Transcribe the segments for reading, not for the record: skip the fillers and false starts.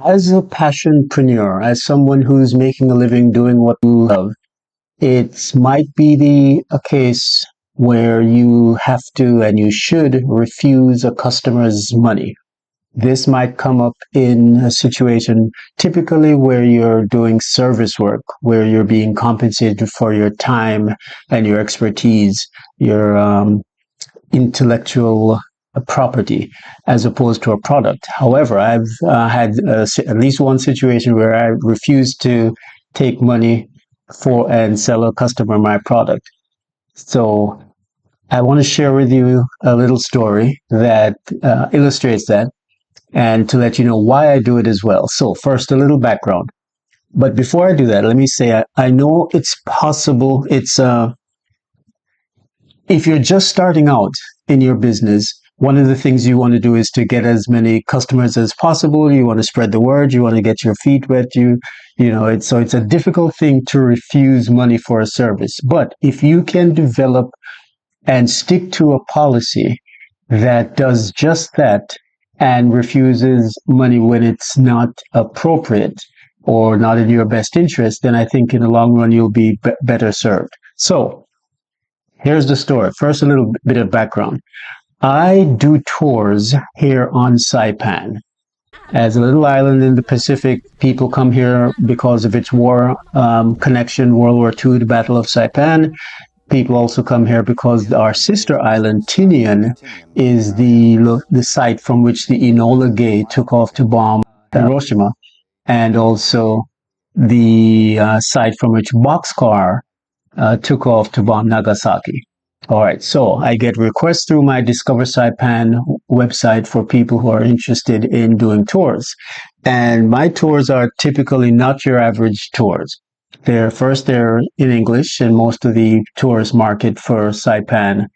As a passionpreneur, as someone who's making a living doing what you love, it might be a case where you have to and you should refuse a customer's money. This might come up in a situation typically where you're doing service work, where you're being compensated for your time and your expertise, your intellectual property as opposed to a product. However, I've had at least one situation where I refused to take money for and sell a customer my product. So I want to share with you a little story that illustrates that and to let you know why I do it as well. So first, a little background. But before I do that, let me say I know it's possible. If you're just starting out in your business, one of the things you want to do is to get as many customers as possible. You want to spread the word. You want to get your feet wet. It's a difficult thing to refuse money for a service. But if you can develop and stick to a policy that does just that and refuses money when it's not appropriate or not in your best interest, then I think in the long run you'll be better served. So here's the story. First, a little bit of background. I do tours here on Saipan. As a little island in the Pacific, people come here because of its war connection, World War II, the Battle of Saipan. People also come here because our sister island, Tinian, is the site from which the Enola Gay took off to bomb Hiroshima, and also the site from which Boxcar took off to bomb Nagasaki. All right, so I get requests through my Discover Saipan website for people who are interested in doing tours. And my tours are typically not your average tours. They're in English, and most of the tourist market for Saipan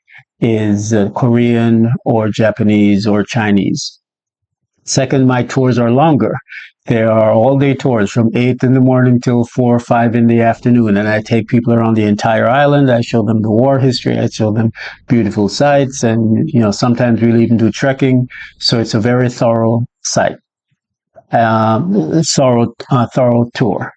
is Korean or Japanese or Chinese. Second, my tours are longer. They are all-day tours from 8 in the morning till 4 or 5 in the afternoon, and I take people around the entire island. I show them the war history. I show them beautiful sights, and sometimes we'll even do trekking. So it's a very thorough thorough tour,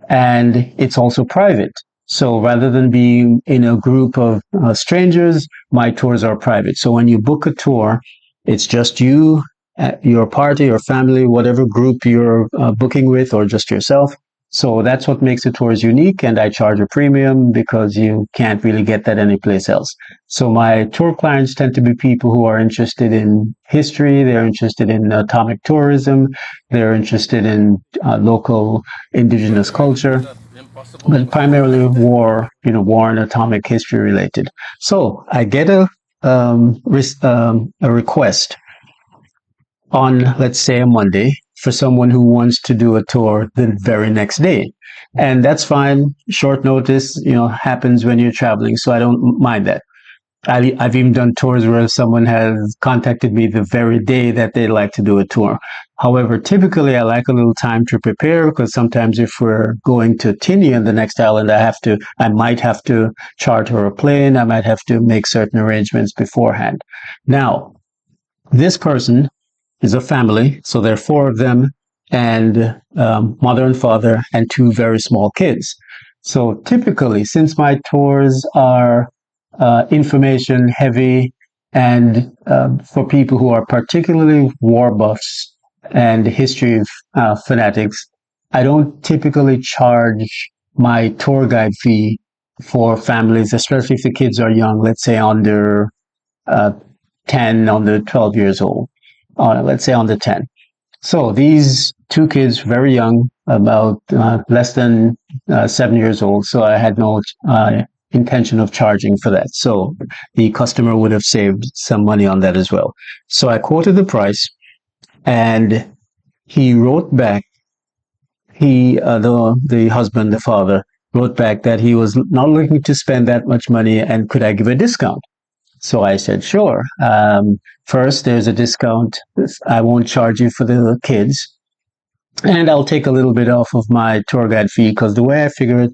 and it's also private. So rather than being in a group of strangers, my tours are private. So when you book a tour, it's just you, your party or family, whatever group you're booking with, or just yourself. So that's what makes the tours unique, and I charge a premium because you can't really get that anyplace else. So my tour clients tend to be people who are interested in history, they're interested in atomic tourism, they're interested in local indigenous culture, but primarily war and atomic history related. So I get a request on, let's say, a Monday for someone who wants to do a tour the very next day. And that's fine. Short notice, happens when you're traveling. So I don't mind that. I've even done tours where someone has contacted me the very day that they'd like to do a tour. However, typically I like a little time to prepare, because sometimes if we're going to Tinian, the next island, I might have to charter a plane. I might have to make certain arrangements beforehand. Now, this person is a family, so there are 4 of them, and mother and father, and 2 very small kids. So typically, since my tours are information heavy and for people who are particularly war buffs and history fanatics, I don't typically charge my tour guide fee for families, especially if the kids are young, let's say under 10, under 12 years old. Let's say under 10. So these 2 kids, very young, about less than 7 years old. So I had no intention of charging for that. So the customer would have saved some money on that as well. So I quoted the price, and he wrote back. The husband, the father, wrote back that he was not looking to spend that much money, and could I give a discount? So I said, sure. First, there's a discount. I won't charge you for the kids, and I'll take a little bit off of my tour guide fee, because the way I figure it,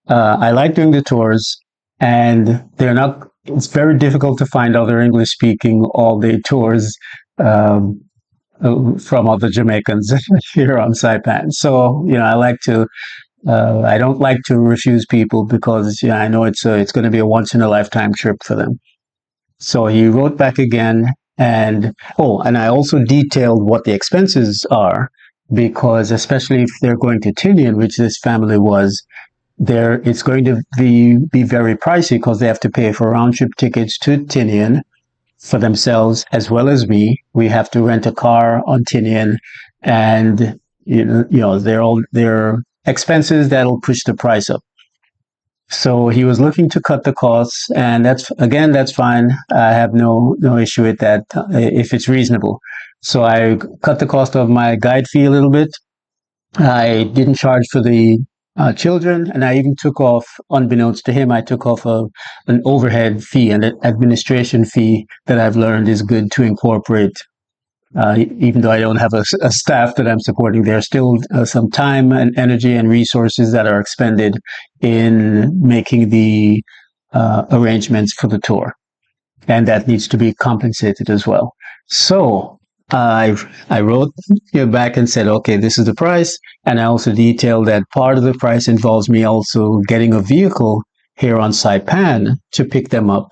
I like doing the tours, and it's very difficult to find other English speaking all day tours from other Jamaicans here on Saipan. So, I don't like to refuse people because, I know it's going to be a once in a lifetime trip for them. So he wrote back again, and I also detailed what the expenses are, because especially if they're going to Tinian, which this family was, there it's going to be very pricey because they have to pay for round trip tickets to Tinian for themselves as well as me. We have to rent a car on Tinian, and they're expenses that'll push the price up. So he was looking to cut the costs, and that's fine. I have no issue with that if it's reasonable. So I cut the cost of my guide fee a little bit. I didn't charge for the children, and I even took off, unbeknownst to him, I took off an overhead fee, an administration fee that I've learned is good to incorporate. Even though I don't have a staff that I'm supporting, there's still some time and energy and resources that are expended in making the arrangements for the tour, and that needs to be compensated as well. So I wrote back and said, okay, this is the price, and I also detailed that part of the price involves me also getting a vehicle here on Saipan to pick them up,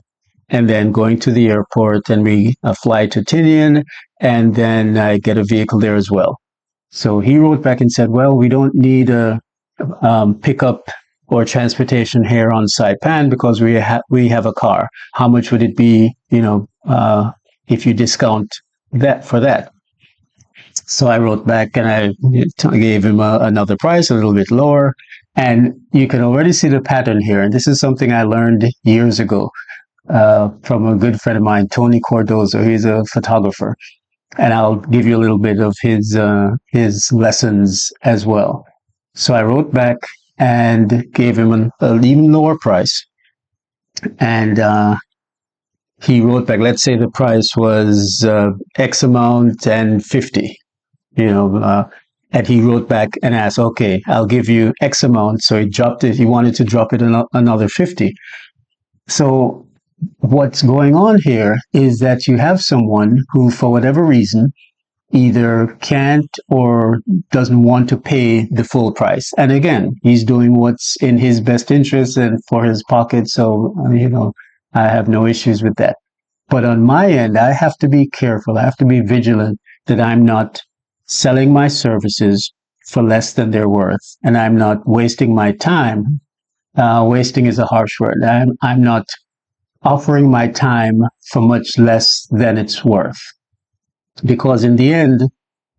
and then going to the airport, and we fly to Tinian, and then I get a vehicle there as well. So he wrote back and said, well, we don't need a pickup or transportation here on Saipan because we have a car. How much would it be, if you discount that for that? So I wrote back and I gave him another price, a little bit lower. And you can already see the pattern here. And this is something I learned years ago from a good friend of mine, Tony Cordozo. He's a photographer. And I'll give you a little bit of his lessons as well. So I wrote back and gave him an even lower price. And he wrote back, let's say the price was X amount and 50, and he wrote back and asked, okay, I'll give you X amount. So he dropped it. He wanted to drop it another 50. So what's going on here is that you have someone who, for whatever reason, either can't or doesn't want to pay the full price. And again, he's doing what's in his best interest and for his pocket. So, I have no issues with that. But on my end, I have to be careful. I have to be vigilant that I'm not selling my services for less than they're worth. And I'm not wasting my time. Wasting is a harsh word. I'm not offering my time for much less than it's worth. Because in the end,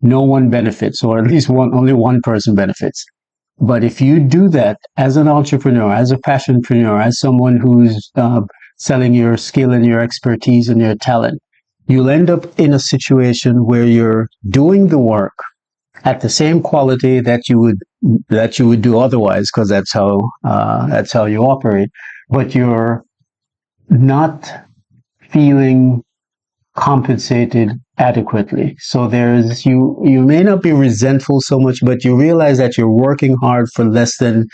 no one benefits, or at least only one person benefits. But if you do that as an entrepreneur, as a passionpreneur, as someone who's selling your skill and your expertise and your talent, you'll end up in a situation where you're doing the work at the same quality that you would do otherwise, because that's how you operate. But you're not feeling compensated adequately. So you may not be resentful so much, but you realize that you're working hard for less than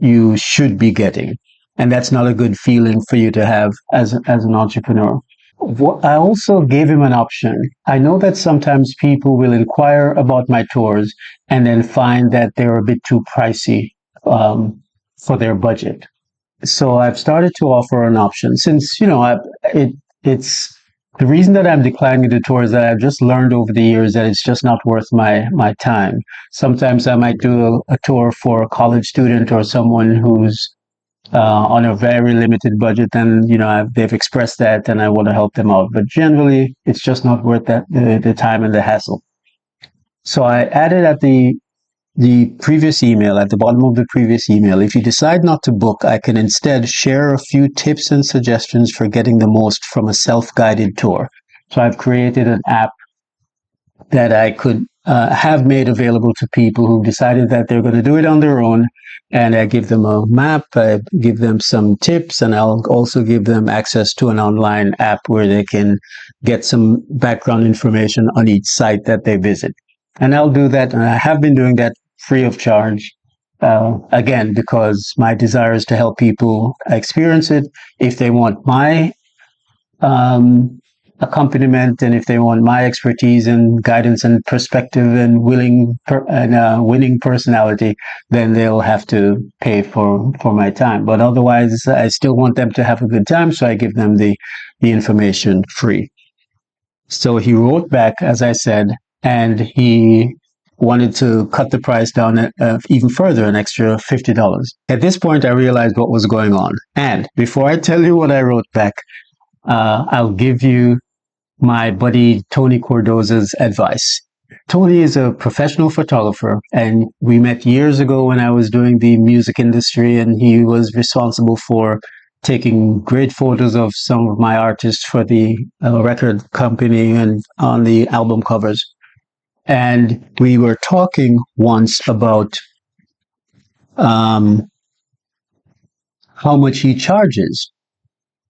you should be getting. And that's not a good feeling for you to have as an entrepreneur. I also gave him an option. I know that sometimes people will inquire about my tours and then find that they're a bit too pricey for their budget. So I've started to offer an option since, it's the reason that I'm declining the tour is that I've just learned over the years that it's just not worth my time. Sometimes I might do a tour for a college student or someone who's on a very limited budget, and they've expressed that, and I want to help them out. But generally, it's just not worth the time and the hassle. So I added at the previous email, at the bottom of the previous email, if you decide not to book, I can instead share a few tips and suggestions for getting the most from a self-guided tour. So I've created an app that I could have made available to people who've decided that they're going to do it on their own. And I give them a map, I give them some tips, and I'll also give them access to an online app where they can get some background information on each site that they visit. And I'll do that, and I have been doing that free of charge. Again, because my desire is to help people experience it. If they want my accompaniment, and if they want my expertise and guidance and perspective and winning personality, then they'll have to pay for my time. But otherwise, I still want them to have a good time, so I give them the information free. So he wrote back, as I said, and he wanted to cut the price down even further, an extra $50. At this point, I realized what was going on. And before I tell you what I wrote back, I'll give you my buddy Tony Cordoza's advice. Tony is a professional photographer, and we met years ago when I was doing the music industry, and he was responsible for taking great photos of some of my artists for the record company and on the album covers. And we were talking once about um, how much he charges.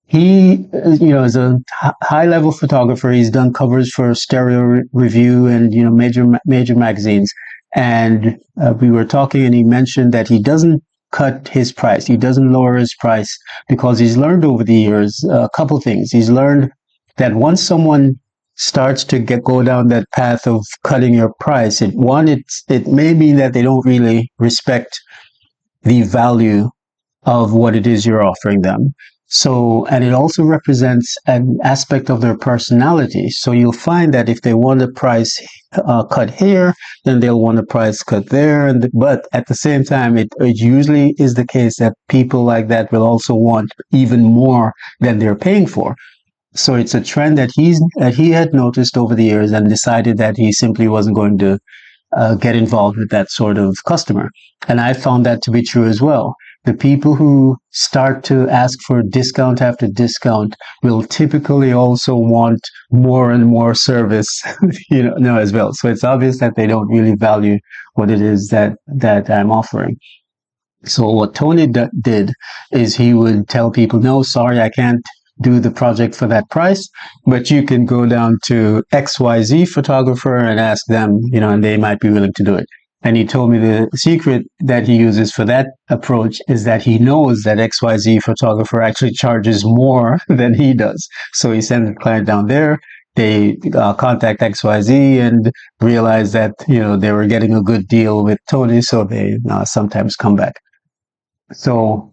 He, is a high level photographer. He's done covers for Stereo Review and major magazines. And we were talking, and he mentioned that he doesn't cut his price. He doesn't lower his price because he's learned over the years a couple things. He's learned that once someone starts to go down that path of cutting your price, it may mean that they don't really respect the value of what it is you're offering them. So, and it also represents an aspect of their personality. So you'll find that if they want a price cut here, then they'll want a price cut there. But at the same time, it usually is the case that people like that will also want even more than they're paying for. So it's a trend that he had noticed over the years and decided that he simply wasn't going to get involved with that sort of customer. And I found that to be true as well. The people who start to ask for discount after discount will typically also want more and more service, as well. So it's obvious that they don't really value what it is that I'm offering. So what Tony did is he would tell people, no, sorry, I can't do the project for that price, but you can go down to XYZ photographer and ask them, and they might be willing to do it. And he told me the secret that he uses for that approach is that he knows that XYZ photographer actually charges more than he does. So he sends the client down there, they contact XYZ and realize that, they were getting a good deal with Tony, so they sometimes come back. So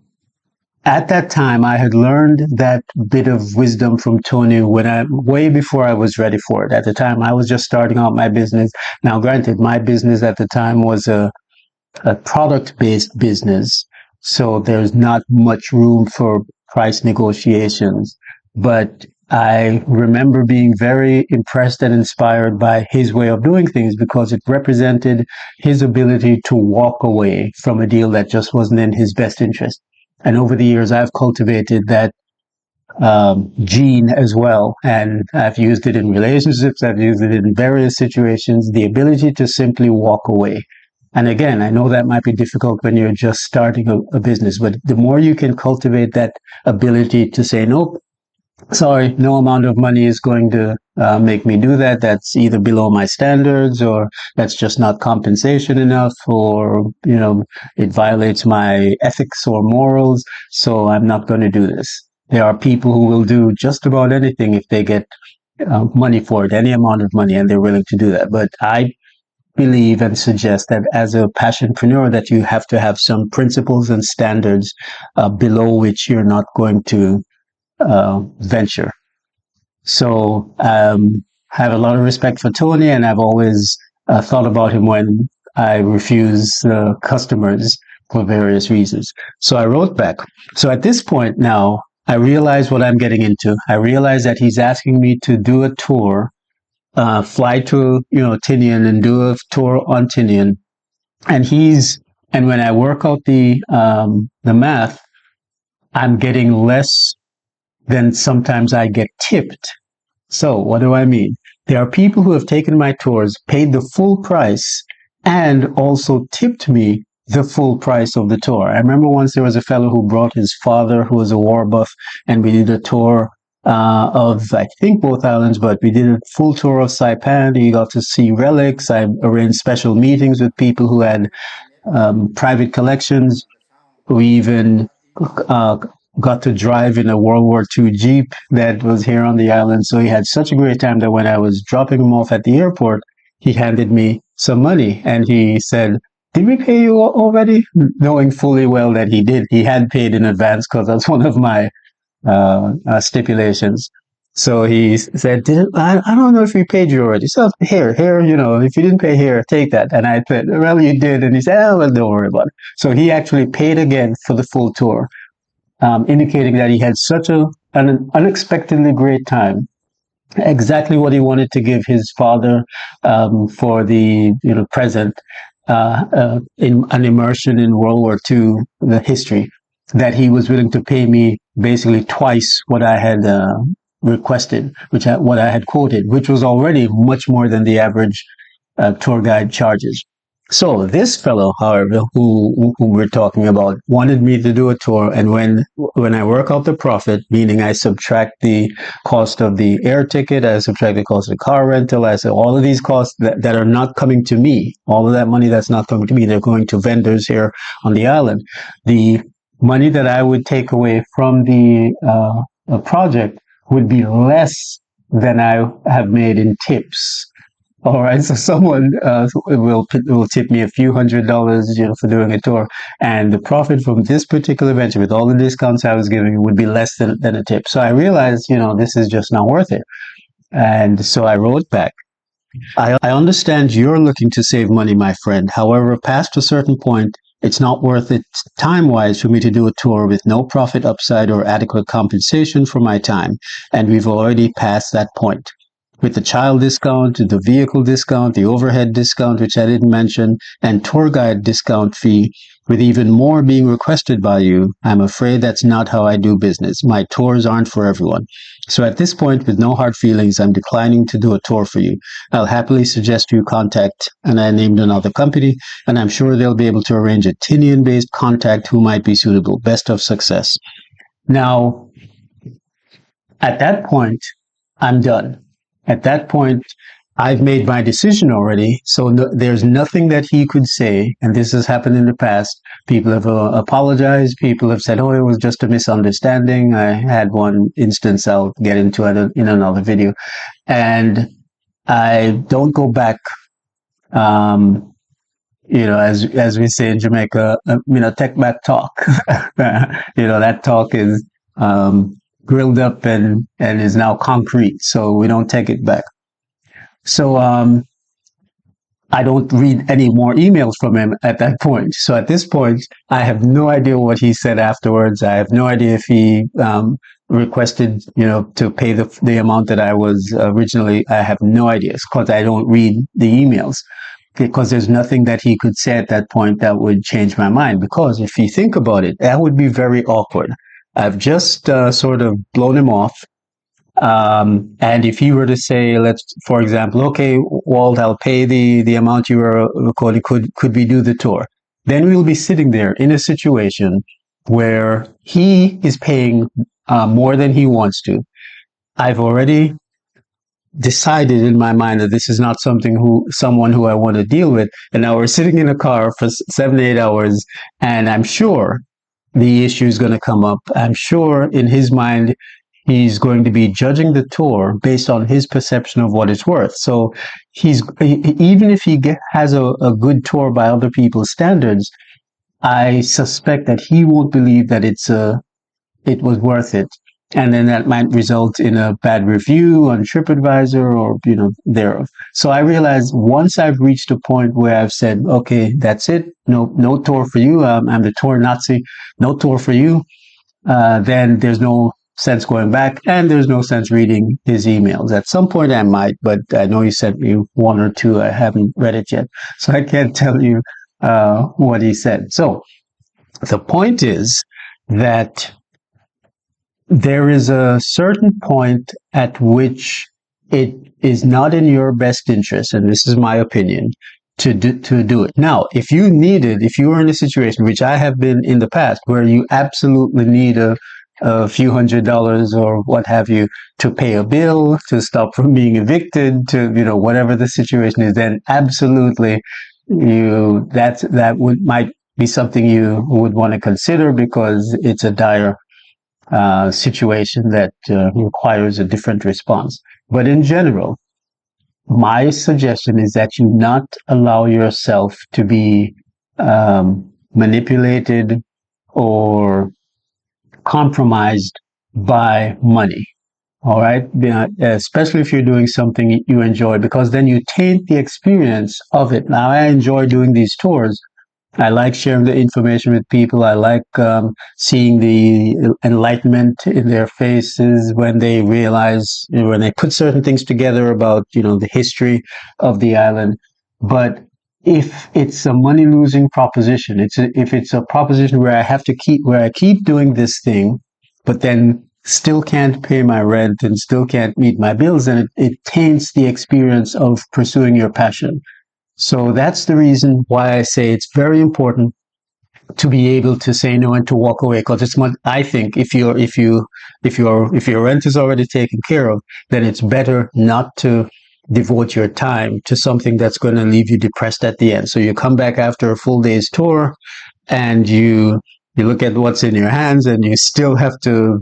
at that time, I had learned that bit of wisdom from Tony way before I was ready for it. At the time, I was just starting out my business. Now, granted, my business at the time was a product-based business, so there's not much room for price negotiations. But I remember being very impressed and inspired by his way of doing things because it represented his ability to walk away from a deal that just wasn't in his best interest. And over the years, I've cultivated that gene as well. And I've used it in relationships. I've used it in various situations, the ability to simply walk away. And again, I know that might be difficult when you're just starting a business, but the more you can cultivate that ability to say, nope, sorry, no amount of money is going to make me do that. That's either below my standards or that's just not compensation enough or, it violates my ethics or morals. So I'm not going to do this. There are people who will do just about anything if they get money for it, any amount of money, and they're willing to do that. But I believe and suggest that as a passionpreneur that you have to have some principles and standards below which you're not going to venture. So I have a lot of respect for Tony, and I've always thought about him when I refuse customers for various reasons. So I wrote back. So at this point now, I realize what I'm getting into. I realize that he's asking me to do a tour, fly to Tinian and do a tour on Tinian, and when I work out the math, I'm getting less than sometimes I get tipped. So what do I mean? There are people who have taken my tours, paid the full price, and also tipped me the full price of the tour. I remember once there was a fellow who brought his father, who was a war buff, and we did a tour of, I think, both islands, but we did a full tour of Saipan. You got to see relics. I arranged special meetings with people who had private collections. We even got to drive in a World War II Jeep that was here on the island. So he had such a great time that when I was dropping him off at the airport, he handed me some money and he said, "Did we pay you already?" Knowing fully well that he did. He had paid in advance because that's one of my stipulations. So he said, I don't know if we paid you already. So here, if you didn't pay here, take that. And I said, well, you did. And he said, oh, well, don't worry about it. So he actually paid again for the full tour, indicating that he had such an unexpectedly great time. Exactly what he wanted to give his father for the present in an immersion in World War II, the history, that he was willing to pay me basically twice what I had requested, what I had quoted, which was already much more than the average tour guide charges. So this fellow, however, who we're talking about, wanted me to do a tour, and when I work out the profit, meaning I subtract the cost of the air ticket, I subtract the cost of the car rental, I say all of these costs that are not coming to me, all of that money that's not coming to me, they're going to vendors here on the island. The money that I would take away from the project would be less than I have made in tips. All right, so someone will tip me a few $100s, for doing a tour, and the profit from this particular venture, with all the discounts I was giving, would be less than a tip. So I realized, this is just not worth it, and so I wrote back. I understand you're looking to save money, my friend. However, past a certain point, it's not worth it time-wise for me to do a tour with no profit upside or adequate compensation for my time, and we've already passed that point. With the child discount, the vehicle discount, the overhead discount, which I didn't mention, and tour guide discount fee, with even more being requested by you, I'm afraid that's not how I do business. My tours aren't for everyone. So at this point, with no hard feelings, I'm declining to do a tour for you. I'll happily suggest you contact, and I named another company, and I'm sure they'll be able to arrange a Tinian-based contact who might be suitable. Best of success. Now, at that point, I'm done. At that point, I've made my decision already, so there's nothing that he could say, and this has happened in the past. People have apologized, people have said, oh, it was just a misunderstanding. I had one instance I'll get into in another video, and I don't go back, as we say in Jamaica, take back talk. That talk is grilled up and is now concrete, so we don't take it back. So I don't read any more emails from him at that point. So at this point, I have no idea what he said afterwards. I have no idea if he requested, to pay the amount that I was originally. I have no idea, because I don't read the emails. Because there's nothing that he could say at that point that would change my mind. Because if you think about it, that would be very awkward. I've just sort of blown him off. And if he were to say, for example, okay, Walt, I'll pay the amount you were quoting, could we do the tour? Then we'll be sitting there in a situation where he is paying more than he wants to. I've already decided in my mind that this is not someone who I want to deal with. And now we're sitting in a car for 7 to 8 hours, and I'm sure the issue is going to come up. I'm sure in his mind, he's going to be judging the tour based on his perception of what it's worth. So even if he has a good tour by other people's standards, I suspect that he won't believe that it was worth it. And then that might result in a bad review on TripAdvisor or, thereof. So I realized once I've reached a point where I've said, okay, that's it. No tour for you. I'm the tour Nazi. No tour for you. Then there's no sense going back, and there's no sense reading his emails. At some point I might, but I know he sent me one or two. I haven't read it yet, so I can't tell you what he said. So the point is that there is a certain point at which it is not in your best interest, and this is my opinion, to do it. Now, if you were in a situation, which I have been in the past, where you absolutely need a few $100s or what have you to pay a bill, to stop from being evicted, to whatever the situation is, then absolutely might be something you would want to consider, because it's a dire situation that requires a different response. But in general, my suggestion is that you not allow yourself to be manipulated or compromised by money. All right. Especially if you're doing something you enjoy, because then you taint the experience of it. Now, I enjoy doing these tours. I like sharing the information with people. I like seeing the enlightenment in their faces when they realize, when they put certain things together about, the history of the island. But if it's a money losing proposition, if it's a proposition where I keep doing this thing, but then still can't pay my rent and still can't meet my bills, then it taints the experience of pursuing your passion. So that's the reason why I say it's very important to be able to say no and to walk away. Because I think if your rent is already taken care of, then it's better not to devote your time to something that's going to leave you depressed at the end. So you come back after a full day's tour, and you look at what's in your hands, and you still have to,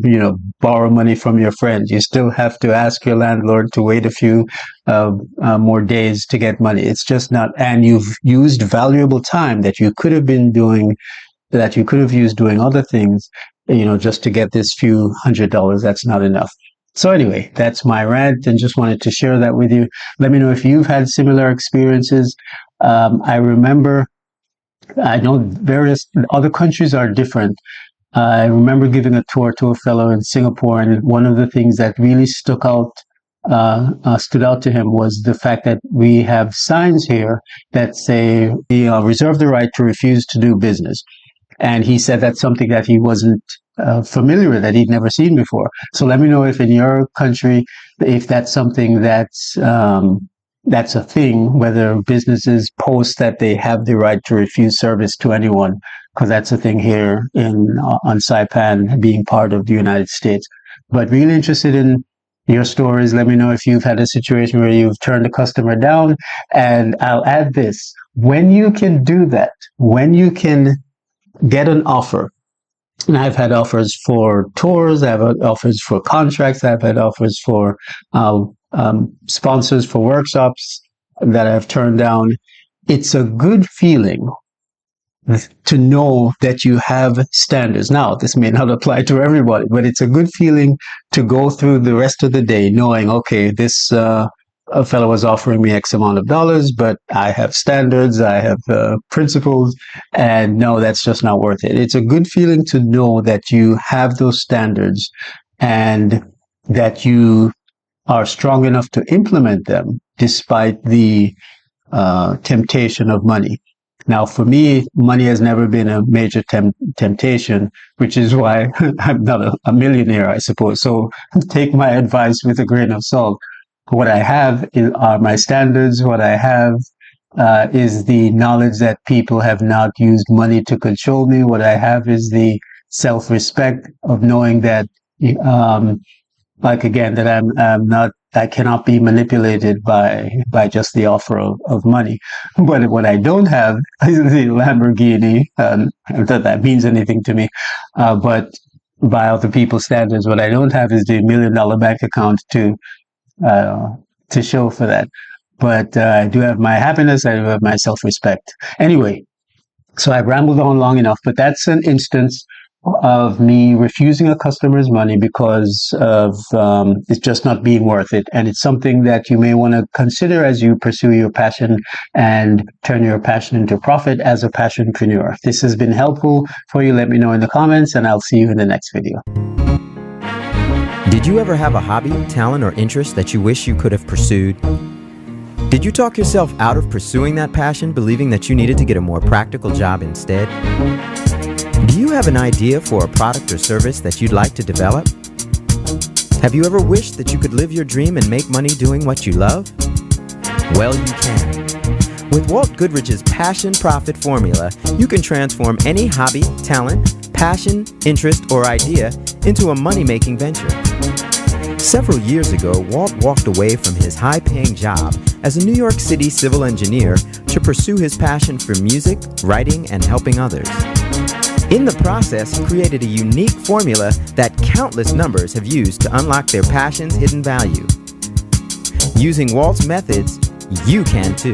borrow money from your friends. You still have to ask your landlord to wait a few more days to get money. It's just not, and you've used valuable time that you could have used doing other things, just to get this few $100. That's not enough. So anyway, that's my rant, and just wanted to share that with you. Let me know if you've had similar experiences. I know various other countries are different. I remember giving a tour to a fellow in Singapore, and one of the things that really stood out to him was the fact that we have signs here that say we reserve the right to refuse to do business. And he said that's something that he wasn't familiar with, that he'd never seen before. So let me know if in your country, if that's something that's a thing, whether businesses post that they have the right to refuse service to anyone, because that's a thing here on Saipan, being part of the United States. But really interested in your stories. Let me know if you've had a situation where you've turned a customer down. And I'll add this: when you can do that, when you can get an offer, and I've had offers for tours, I've had offers for contracts, I've had offers for sponsors for workshops that I've turned down. It's a good feeling to know that you have standards. Now, this may not apply to everybody, but it's a good feeling to go through the rest of the day knowing, okay, this a fellow was offering me X amount of dollars, but I have standards, I have principles, and no, that's just not worth it. It's a good feeling to know that you have those standards and that you are strong enough to implement them despite the temptation of money. Now, for me, money has never been a major temptation, which is why I'm not a millionaire, I suppose. So take my advice with a grain of salt. What I have are my standards. What I have is the knowledge that people have not used money to control me. What I have is the self-respect of knowing that, that I cannot be manipulated by just the offer of money. But what I don't have is the Lamborghini, not that means anything to me, but by other people's standards, what I don't have is the $1 million bank account to show for that. But I do have my happiness, I do have my self-respect. Anyway, so I've rambled on long enough, but that's an instance of me refusing a customer's money because of it's just not being worth it. And it's something that you may want to consider as you pursue your passion and turn your passion into profit as a passionpreneur. If this has been helpful for you, let me know in the comments, and I'll see you in the next video. Did you ever have a hobby, talent, or interest that you wish you could have pursued? Did you talk yourself out of pursuing that passion, believing that you needed to get a more practical job instead? Do you have an idea for a product or service that you'd like to develop? Have you ever wished that you could live your dream and make money doing what you love? Well, you can. With Walt Goodridge's Passion Profit Formula, you can transform any hobby, talent, passion, interest, or idea into a money-making venture. Several years ago, Walt walked away from his high-paying job as a New York City civil engineer to pursue his passion for music, writing, and helping others. In the process, he created a unique formula that countless numbers have used to unlock their passion's hidden value. Using Walt's methods, you can too.